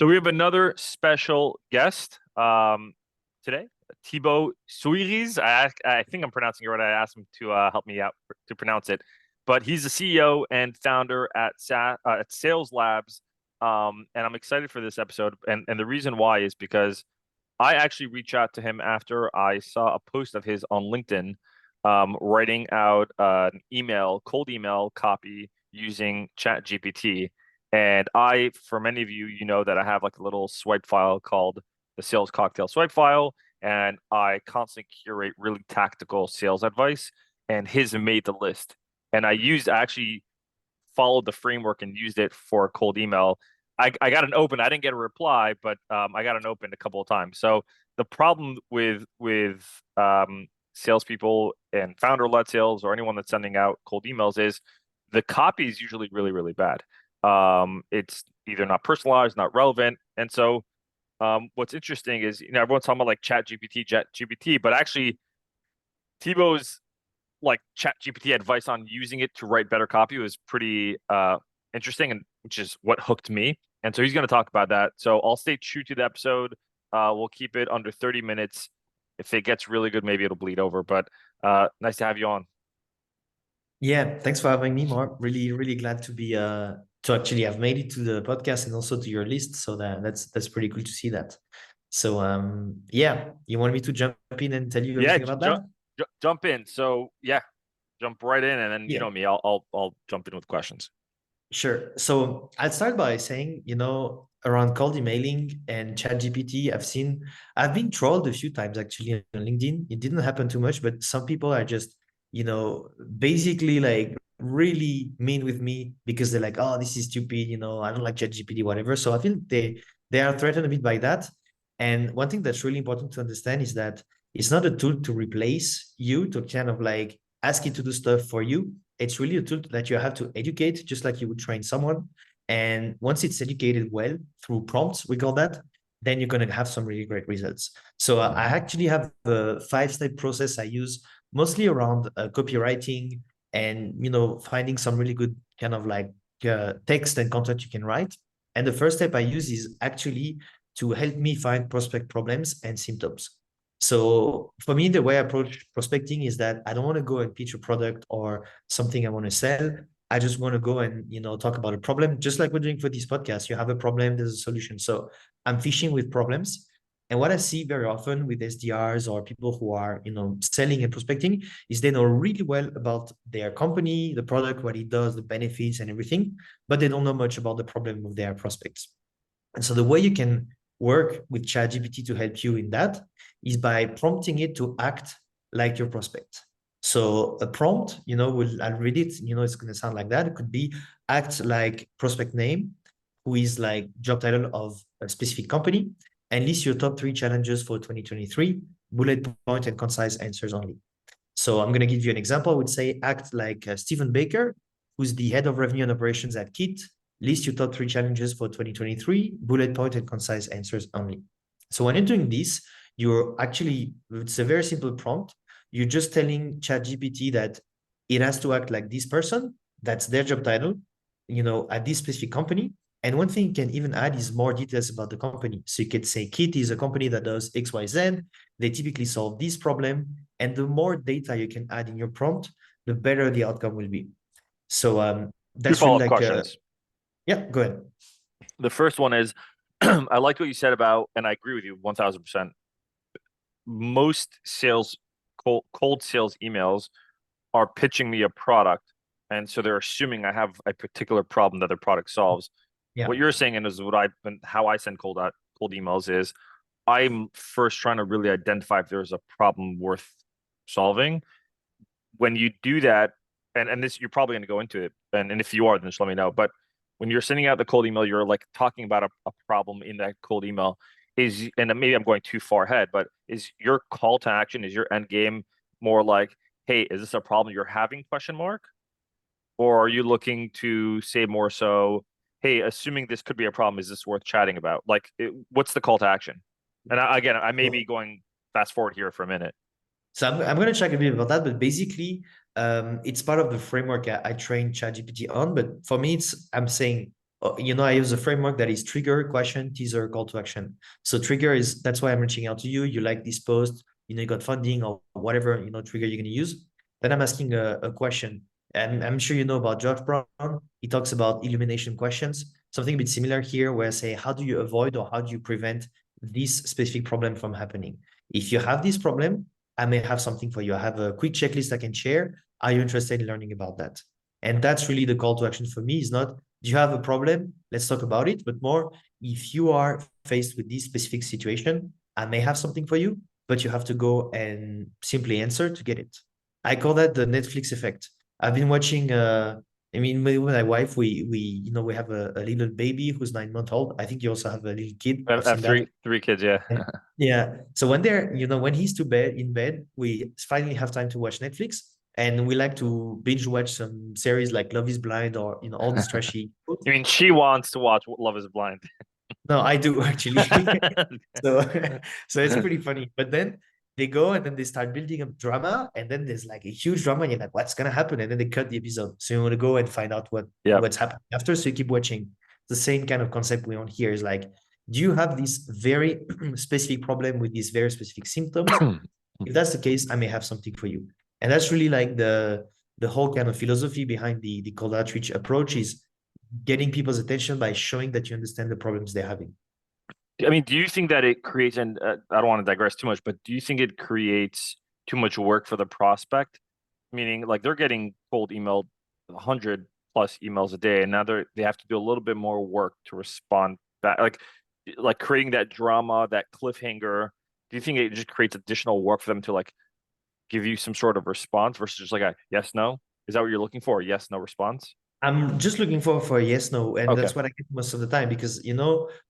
So we have another special guest today, Thibaut Souyris. I think I'm pronouncing it right. I asked him to help me out to pronounce it, but he's the CEO and founder at SalesLabs. And I'm excited for this episode. And the reason why is because I actually reached out to him after I saw a post of his on LinkedIn, writing out an email, cold email copy using ChatGPT. And for many of you, you know that I have like a little swipe file called the Sales Cocktail Swipe File, and I constantly curate really tactical sales advice. And his made the list. And I actually followed the framework and used it for a cold email. I got an open. I didn't get a reply, but I got an open a couple of times. So the problem with salespeople and founder-led sales or anyone that's sending out cold emails is the copy is usually really, really bad. It's either not personalized, not relevant. And so what's interesting is, everyone's talking about like Chat GPT, but actually Thibaut's like ChatGPT advice on using it to write better copy was pretty interesting, and which is what hooked me. And so he's going to talk about that. So I'll stay true to the episode. We'll keep it under 30 minutes. If it gets really good, maybe it'll bleed over. But nice to have you on. Yeah, thanks for having me, Mark. Really, really glad to be to actually have made it to the podcast and also to your list. So that's pretty cool to see that. So yeah, you want me to jump in and tell you Yeah, everything about that? jump in. So yeah, jump right in, and then Yeah, me, I'll jump in with questions. sure. So I'll start by saying, around cold emailing and ChatGPT, I've been trolled a few times actually on LinkedIn. It didn't happen too much, but some people are just, basically like really mean with me because they're like, oh, this is stupid, I don't like ChatGPT, whatever. So I feel they are threatened a bit by that. And one thing that's really important to understand is that it's not a tool to replace you, to kind of like ask it to do stuff for you. It's really a tool that you have to educate, just like you would train someone. And once it's educated well through prompts, we call that, then you're going to have some really great results. So I actually have a 5-step process I use mostly around copywriting and, finding some really good kind of like text and content you can write. And the first step I use is actually to help me find prospect problems and symptoms. So for me, the way I approach prospecting is that I don't want to go and pitch a product or something I want to sell. I just want to go and talk about a problem, just like we're doing for this podcast. You have a problem, there's a solution. So I'm fishing with problems. And what I see very often with SDRs or people who are selling and prospecting is they know really well about their company, the product, what it does, the benefits and everything, but they don't know much about the problem of their prospects. And so the way you can work with ChatGPT to help you in that is by prompting it to act like your prospect. So a prompt, I'll read it, it's going to sound like that. It could be act like prospect name, who is like job title of a specific company, and list your top 3 challenges for 2023, bullet point and concise answers only. So I'm going to give you an example. I would say act like Stephen Baker, who's the head of revenue and operations at Kit. List your top 3 challenges for 2023, bullet point and concise answers only. So when you're doing this, it's a very simple prompt. You're just telling ChatGPT that it has to act like this person. That's their job title, at this specific company. And one thing you can even add is more details about the company. So you could say Kit is a company that does XYZ. They typically solve this problem. And the more data you can add in your prompt, the better the outcome will be. So Two that's really follow-up like, questions. yeah, go ahead. The first one is, I liked what you said about, and I agree with you 1000%. Most cold sales emails are pitching me a product, and so they're assuming I have a particular problem that their product solves. Yeah. What you're saying, and is what I've been how I send cold emails is I'm first trying to really identify if there's a problem worth solving. When you do that, and this you're probably going to go into it, and if you are, then just let me know. But when you're sending out the cold email, you're like talking about a problem in that cold email. And maybe I'm going too far ahead, but is your call to action, is your end game more like, hey, is this a problem you're having, question mark? Or are you looking to say more so, hey, assuming this could be a problem, is this worth chatting about? Like, what's the call to action? And again, I may be So, going fast forward here for a minute. so I'm going to check a bit about that, but basically, it's part of the framework I train ChatGPT on. But for me, I'm saying, I use a framework that is trigger, question, teaser, call to action. So trigger is that's why I'm reaching out to you. You like this post, you got funding or whatever, trigger you're going to use. Then I'm asking a question. And I'm sure you know about George Brown. He talks about illumination questions. Something a bit similar here, where I say, how do you avoid or how do you prevent this specific problem from happening? If you have this problem, I may have something for you. I have a quick checklist I can share. Are you interested in learning about that? And that's really the call to action for me. Is not, do you have a problem? Let's talk about it. But more, if you are faced with this specific situation, I may have something for you, but you have to go and simply answer to get it. I call that the Netflix effect. I've been watching. With my wife, we have a little baby who's 9 months old. I think you also have a little kid. I I've have seen that. three kids. Yeah. And yeah. So when when he's in bed, we finally have time to watch Netflix. And we like to binge watch some series like Love is Blind or all these trashy. I mean, she wants to watch Love is Blind. No, I do actually. So so it's pretty funny. But then they go and then they start building up drama, and then there's like a huge drama, and you're like, what's gonna happen? And then they cut the episode. So you want to go and find out Yeah. what's happening after. So you keep watching. The same kind of concept we want here is like, do you have this very specific problem with these very specific symptoms? If that's the case, I may have something for you. And that's really like the whole kind of philosophy behind the cold outreach approach is getting people's attention by showing that you understand the problems they're having. I mean, do you think that it creates, and I don't want to digress too much, but do you think it creates too much work for the prospect? Meaning, like they're getting cold emailed 100+ emails a day, and now they have to do a little bit more work to respond back, like creating that drama, that cliffhanger. Do you think it just creates additional work for them to like give you some sort of response versus just like a yes, no? Is that what you're looking for? A yes, no response? I'm just looking for a yes, no, and Okay. that's what I get most of the time because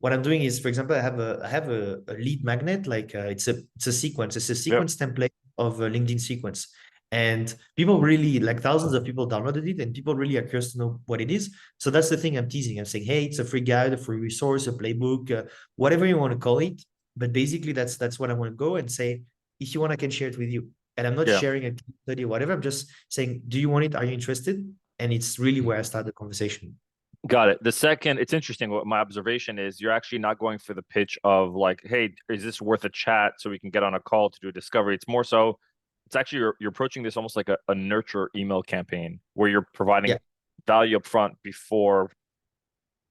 what I'm doing is, for example, I have a lead magnet, like it's a sequence, it's a Yep. sequence template of a LinkedIn sequence, and people really like thousands of people downloaded it, and people really are curious to know what it is. So that's the thing I'm teasing. I'm saying, hey, it's a free guide, a free resource, a playbook, whatever you want to call it, but basically that's what I want to go and say. If you want, I can share it with you, and I'm not Yeah. sharing a case study or whatever. I'm just saying, do you want it? Are you interested? And it's really where I start the conversation. Got it. The second, it's interesting. What my observation is, you're actually not going for the pitch of like, "Hey, is this worth a chat so we can get on a call to do a discovery?" It's more so, it's actually you're approaching this almost like a nurture email campaign where you're providing Yeah. value up front before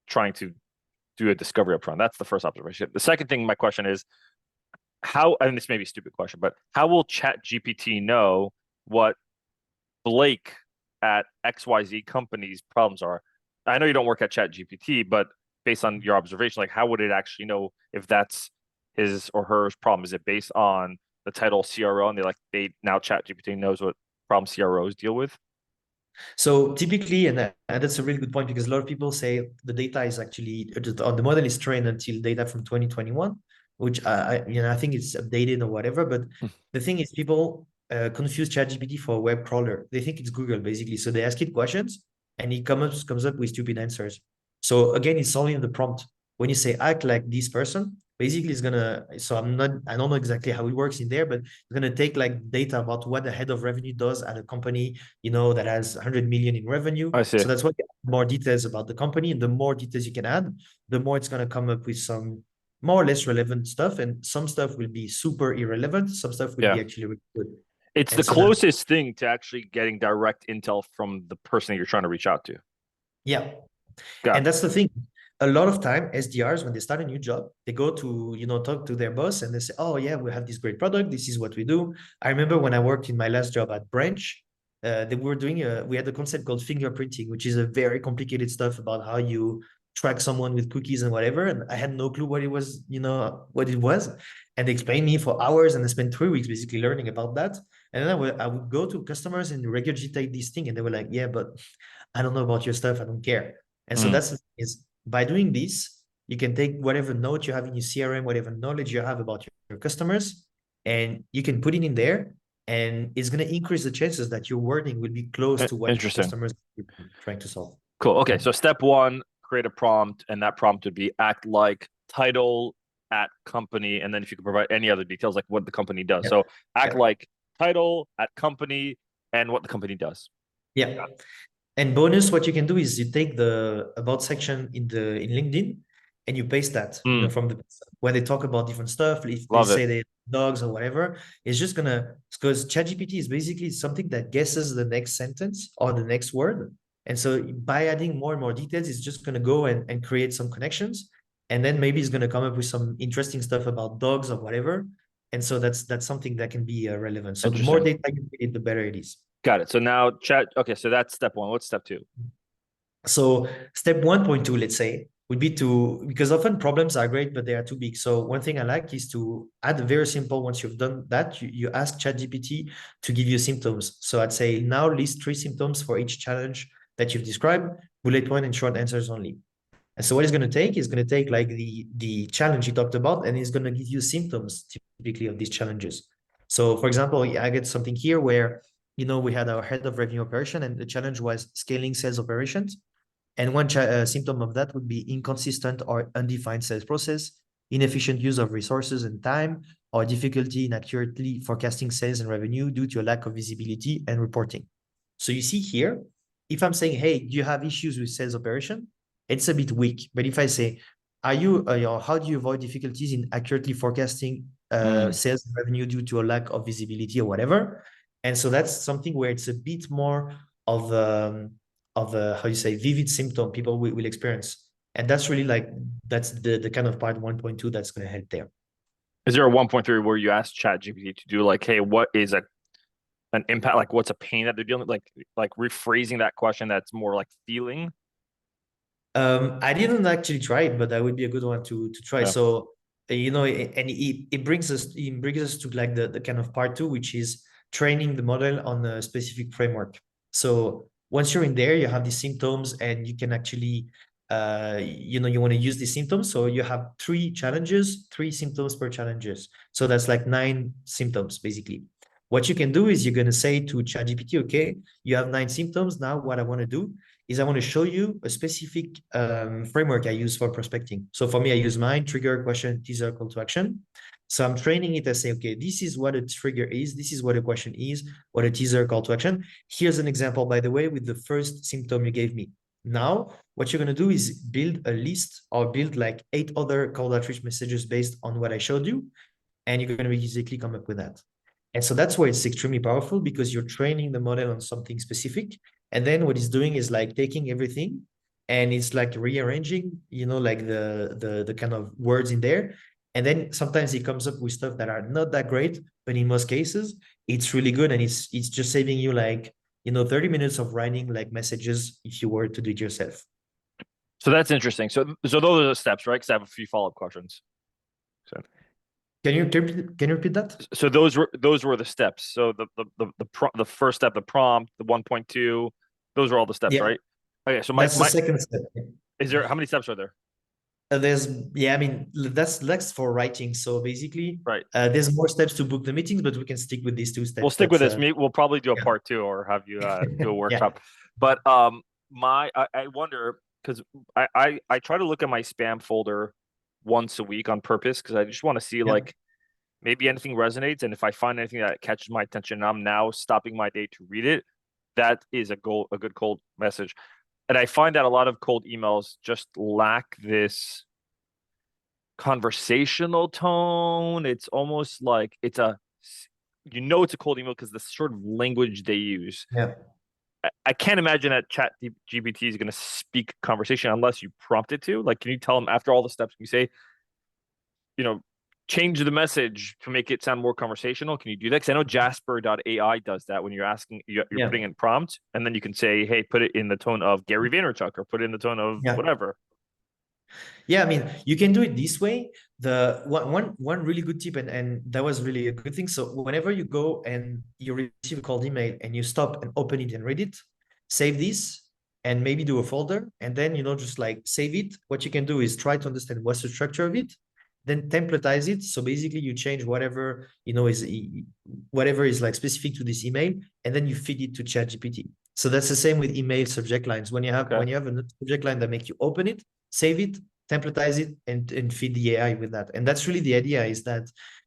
trying to do a discovery up front. That's the first observation. The second thing, my question is, how, and this may be a stupid question, but how will ChatGPT know what Blake at XYZ company's problems are? I know you don't work at ChatGPT, but based on your observation, like how would it actually know if that's his or her problem? Is it based on the title CRO and they now ChatGPT knows what problem CROs deal with? So typically, and that's a really good point because a lot of people say the data is actually, or the model is trained until data from 2021, which I think it's updated or whatever. But the thing is, people confuse ChatGPT for a web crawler. They think it's Google basically. So they ask it questions, and it comes up with stupid answers. So again, it's only in the prompt. When you say act like this person, basically it's gonna. So I don't know exactly how it works in there, but it's gonna take like data about what the head of revenue does at a company that has 100 million in revenue. I see. So that's why you add more details about the company, and the more details you can add, the more it's going to come up with some more or less relevant stuff, and some stuff will be super irrelevant. Some stuff will Yeah. be actually really good. It's And the so that's closest thing to actually getting direct intel from the person that you're trying to reach out to. yeah. Got And that's the thing. A lot of time, SDRs, when they start a new job, they go to, talk to their boss and they say, oh, yeah, we have this great product. This is what we do. I remember when I worked in my last job at Branch, we had a concept called fingerprinting, which is a very complicated stuff about how you track someone with cookies and whatever. And I had no clue what it was, what it was. And they explained me for hours, and I spent 3 weeks basically learning about that. And then I would go to customers and regurgitate this thing, and they were like, yeah, but I don't know about your stuff. I don't care. And so it. that's the thing is by doing this, you can take whatever note you have in your CRM, whatever knowledge you have about your customers, and you can put it in there. And it's going to increase the chances that your wording will be close to what your Interesting. customers are trying to solve. Cool. Okay. Yeah. So step one, create a prompt, and that prompt would be act like title at company. And then if you could provide any other details, like what the company does. Yeah. So act Yeah. like title at company and what the company does. Yeah. And bonus, what you can do is you take the about section in LinkedIn and you paste that, Mm, from the when they talk about different stuff, if they love it. say they dogs or whatever, it's just gonna because ChatGPT is basically something that guesses the next sentence or the next word. And so by adding more and more details, it's just gonna go and create some connections. And then maybe it's gonna come up with some interesting stuff about dogs or whatever. And so that's something that can be relevant. So the more Interesting. data you create, the better it is. Got it. So now chat. Okay, so that's step one. What's step two? So step 1.2, let's say, would be to, because often problems are great, but they are too big. So one thing I like is to add a very simple, once you've done that, you ask ChatGPT to give you symptoms. So I'd say now list 3 symptoms for each challenge that you've described, bullet point and short answers only. And so what it's going to take is going to take like the challenge you talked about, and it's going to give you symptoms typically of these challenges. So for example, I get something here where, we had our head of revenue operation and the challenge was scaling sales operations. And one symptom of that would be inconsistent or undefined sales process, inefficient use of resources and time, or difficulty in accurately forecasting sales and revenue due to a lack of visibility and reporting. So you see here, if I'm saying, hey, do you have issues with sales operation? It's a bit weak. But if I say, how do you avoid difficulties in accurately forecasting Mm. sales and revenue due to a lack of visibility or whatever? And so that's something where it's a bit more of a how you say vivid symptom people will experience, and that's really like that's the kind of part 1.2 that's going to help there. Is there a 1.3 where you ask ChatGPT to do like, hey, what is an impact? Like, what's a pain that they're dealing with? Like rephrasing that question that's more like feeling. I didn't actually try it, but that would be a good one to try. Yeah. So and it brings us to like the kind of part 2, which is training the model on a specific framework. So once you're in there, you have these symptoms and you can actually you want to use these symptoms. So you have 3 challenges, 3 symptoms per challenges. So that's like 9 symptoms basically. What you can do is you're going to say to ChatGPT, okay, you have 9 symptoms. Now what I want to do is I want to show you a specific framework I use for prospecting. So for me, I use mine: trigger, question, teaser, call to action. So I'm training it. I say, okay, this is what a trigger is. This is what a question is, what a teaser, call to action. Here's an example, by the way, with the first symptom you gave me. Now, what you're going to do is build a list or build like 8 other call to outreach messages based on what I showed you. And you're going to basically come up with that. And so that's why it's extremely powerful, because you're training the model on something specific. And then what it's doing is like taking everything and it's like rearranging, like the kind of words in there. And then sometimes it comes up with stuff that are not that great, but in most cases, it's really good. And it's just saving you like, 30 minutes of writing like messages if you were to do it yourself. So that's interesting. So those are the steps, right? Because I have a few follow-up questions. So Can you repeat that? so those were the steps. So the first step, the prompt, the 1.2, those are all the steps, Yeah, right? Okay. So my that's the my second step. is there how many steps are there? There's yeah, I mean that's for writing. So basically, Right. there's more steps to book the meetings, but we can stick with these two We'll steps. stick with That's this. We'll probably do a yeah, part two or have you do a yeah, workshop. But I wonder because I try to look at my spam folder once a week on purpose because I just want to see yeah, like maybe anything resonates, and if I find anything that catches my attention, I'm now stopping my day to read it. That is a good cold message. And I find that a lot of cold emails just lack this conversational tone. It's almost like it's a cold email because the sort of language they use. yeah, I can't imagine that Chat GPT is going to speak conversation unless you prompt it to. Like, can you tell them after all the steps? Can you say, you know, change the message to make it sound more conversational? Can you do that? Because I know Jasper.ai does that when you're asking, you're yeah, putting in prompt, and then you can say, hey, put it in the tone of Gary Vaynerchuk or put it in the tone of yeah. whatever. Yeah, I mean, you can do it this way. The one really good tip, and that was really a good thing. So whenever you go and you receive a cold email and you stop and open it and read it, save this and maybe do a folder, and then just like save it. What you can do is try to understand what's the structure of it, then templatize it. So basically, you change whatever is like specific to this email, and then you feed it to ChatGPT. So that's the same with email subject lines. When you have Okay. a subject line that make you open it, save it, templatize it, and feed the AI with that. And that's really the idea, is that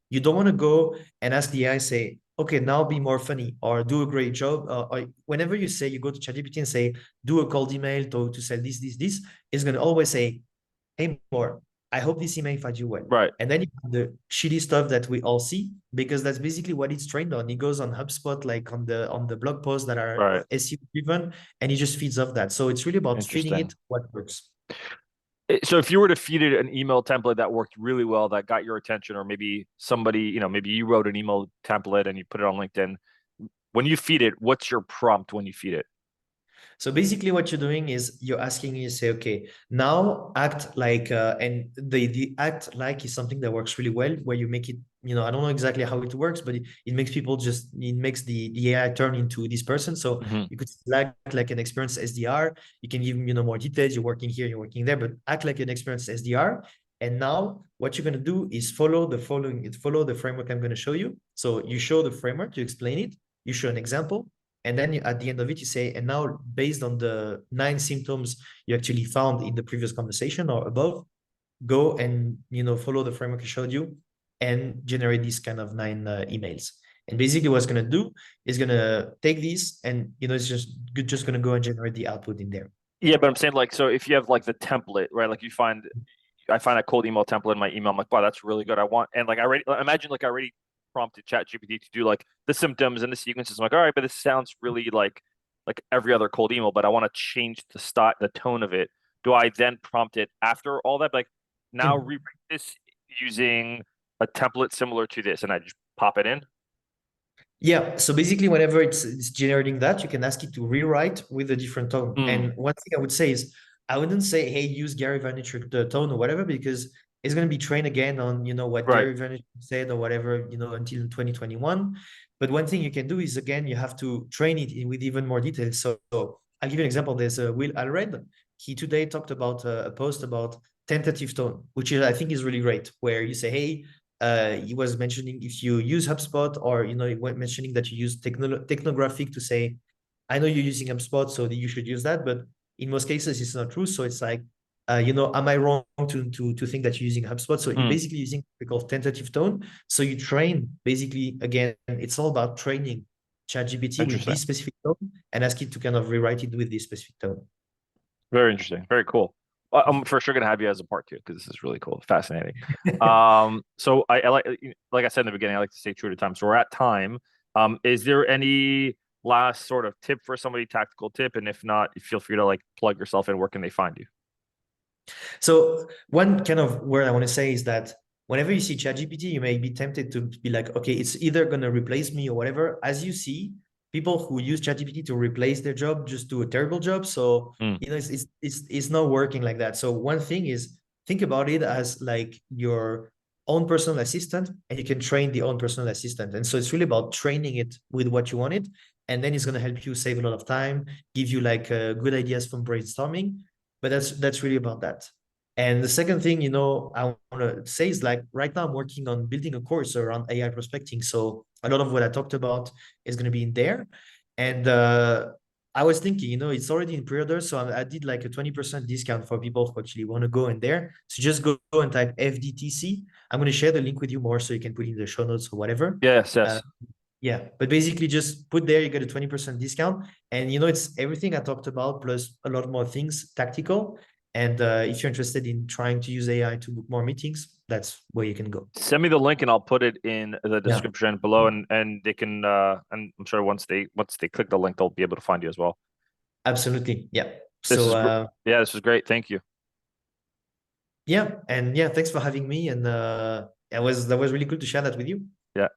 you don't want to go and ask the AI, say, okay, now be more funny or do a great job. Or whenever you say you go to ChatGPT and say, do a cold email to sell this, it's going to always say, hey, more. I hope this email finds you well. Right. And then you have the shitty stuff that we all see because that's basically what it's trained on. It goes on HubSpot, like on the blog posts that are Right. SEO driven, and it just feeds off that. So it's really about feeding Interesting. it what works. So if you were to feed it an email template that worked really well, that got your attention, or maybe somebody, maybe you wrote an email template and you put it on LinkedIn, when you feed it, what's your prompt when you feed it? So basically, what you're doing is you're asking, you say, okay, now act like, and the act like is something that works really well, where you make it, I don't know exactly how it works, but it makes it makes the AI turn into this person. So Hmm. you could act like an experienced SDR. You can give them, more details. You're working here, you're working there, but act like an experienced SDR. And now what you're going to do is follow the framework I'm going to show you. So you show the framework, you explain it, you show an example, and then at the end of it, you say, and now based on the 9 symptoms you actually found in the previous conversation or above, go and follow the framework I showed you and generate these kind of 9 emails. And basically, what it's going to do is going to take these and it's just going to go and generate the output in there. Yeah, but I'm saying like, so if you have like the template, right? Like I find a cold email template in my email. I'm like, wow, that's really good. And like I already imagine like I already prompted ChatGPT to do like the symptoms and the sequences. I'm like, all right, but this sounds really like every other cold email, but I want to change the tone of it. Do I then prompt it after all that? Like now Yeah. rewrite this using a template similar to this, and I just pop it in. Yeah, so basically, whenever it's generating that, you can ask it to rewrite with a different tone. Mm, And one thing I would say is, I wouldn't say, "Hey, use Gary Vaynerchuk the tone or whatever," because it's going to be trained again on what right. Gary Vaynerchuk said or whatever until 2021. But one thing you can do is again, you have to train it with even more details. So I'll give you an example. There's Will Alred. He today talked about a post about tentative tone, which I think is really great, where you say, "Hey." He was mentioning if you use HubSpot or he went mentioning that you use technographic to say, I know you're using HubSpot, so you should use that. But in most cases, it's not true. So it's like, am I wrong to think that you're using HubSpot? So you're Mm, basically using what we call tentative tone. So you train basically again, it's all about training ChatGPT with interesting. this specific tone and ask it to kind of rewrite it with this specific tone. Very interesting. Very cool. I'm for sure gonna have you as a part two because this is really cool, fascinating. So I like I said in the beginning, I like to stay true to time. So we're at time. Is there any last sort of tip for somebody, tactical tip? And if not, feel free to like plug yourself in. Where can they find you? So one kind of word I want to say is that whenever you see ChatGPT, you may be tempted to be like, okay, it's either going to replace me or whatever. As you see, people who use ChatGPT to replace their job just do a terrible job. So Mm, it's not working like that. So one thing is think about it as like your own personal assistant, and you can train the own personal assistant. And so it's really about training it with what you want it, and then it's going to help you save a lot of time, give you like good ideas from brainstorming. But that's really about that. And the second thing, I want to say is like right now I'm working on building a course around AI prospecting. So a lot of what I talked about is going to be in there. And I was thinking, it's already in pre-order. So I did like a 20% discount for people who actually want to go in there. So just go and type FDTC. I'm going to share the link with you more so you can put it in the show notes or whatever. yes, Uh, yes. yeah, but basically just put there, you get a 20% discount. And it's everything I talked about plus a lot more things tactical. And if you're interested in trying to use AI to book more meetings, that's where you can go. Send me the link and I'll put it in the Yeah, description below, and they can and I'm sure once they click the link, they'll be able to find you as well. absolutely. Yeah. This So is yeah, this was great. Thank you. yeah, and yeah, thanks for having me. And that was really cool to share that with you. Yeah.